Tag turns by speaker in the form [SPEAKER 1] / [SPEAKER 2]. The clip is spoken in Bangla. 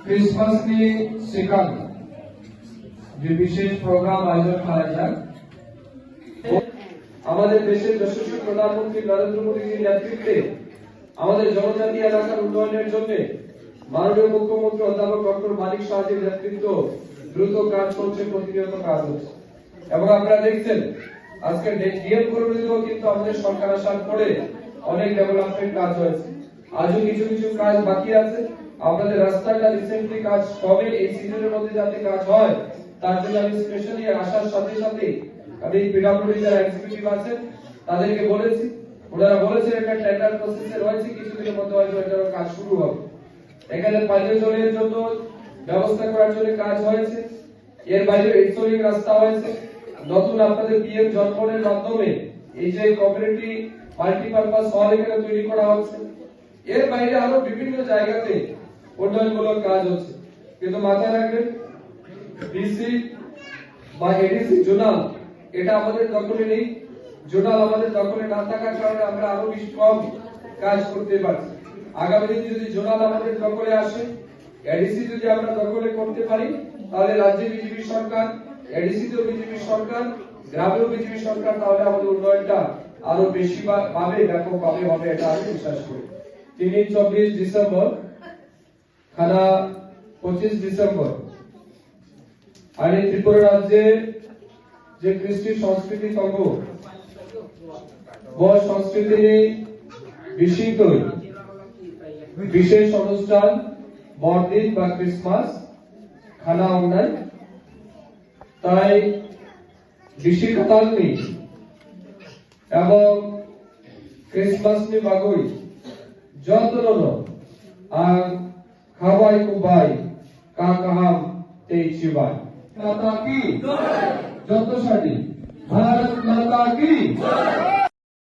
[SPEAKER 1] क्रिसमसની શિકાર যে বিশেষ প্রোগ্রাম আয়োজন করা যায় আমাদের দেশের যশস্বী প্রধানমন্ত্রী নরেন্দ্র মোদীজির নেতৃত্বে আমাদের জনজাতি এলাকার উন্নয়নের জন্য মাননীয় মুখ্যমন্ত্রী অধ্যাপক ডক্টর মানিক সাহাজির নেতৃত্ব দ্রুত কাজ চলছে, প্রতিনিয়ত কাজ হচ্ছে। এবং আপনারা দেখছেন আজকে ডিএম কর্মীদেরও কিন্তু আমাদের সরকার আসার পরে অনেক ডেভেলপমেন্ট কাজ হয়েছে। আজও কিছু কিছু কাজ বাকি আছে। আপনাদের রাস্তাটা রিসেন্টলি কাজ হবে, এই সিজনের মধ্যে যাতে কাজ হয় তার জন্য আমি স্পেশালি আসার সাথে সাথে আমি পিডব্লিউডি যারা এক্সিকিউটিভ আছেন তাদেরকে বলেছি, ওনারা বলেছেন একটা টেন্ডার প্রসেসে রয়েছে, কিছুদিনের মধ্যে হয়তো এটার কাজ শুরু হবে। এখানে পানীয় জলের জন্য ব্যবস্থা করার জন্য কাজ হয়েছে, এর বাইরে এক্সোরিং রাস্তা হয়েছে, নতুন আপনাদের পিএম জনগণের মাধ্যমে এই যে কমিউনিটি মাল্টিপারপাস হল এখানে তৈরি করা হচ্ছে, এর বাইরে আরো বিভিন্ন জায়গাতে উন্নয়নমূলক কাজ হচ্ছে। কিন্তু মাথায় রাখবেন ডিসি বা এডিসি জোনাল এটা আমাদের দখলে নেই। জোনাল আমাদের দখলে না থাকার কারণে আমরা আরো বেশি কম কাজ করতে পারছি। আগামী দিনে যদি জোনাল আমাদের দখলে আসে, এডিসি যদি আমরা দখলে করতে পারি, তাহলে রাজ্যে বিজেপি সরকার, এডিসিতেও বিজেপি সরকার, গ্রামেও বিজেপি সরকার, তাহলে আমাদের উন্নয়নটা আরো বেশি ভাবে ব্যাপকভাবে হবে, এটা আমি বিশ্বাস করি। 24 ডিসেম্বর খানা 25 ডিসেম্বর আর এই ত্রিপুরা রাজ্যে যে কৃষ্টি সংস্কৃতি সংঘ সংস্কৃতি বিষিত বিশেষ অনুষ্ঠান বড়দিন বা ক্রিসমাস খানা অন্যায় তাই বিশিকাতালনি এবং ক্রিসমাসনি বাগুই যতনো ang Hawaii Kubay Kakaham Teichibai Mata ki Joto Shadi Bharat Mata ki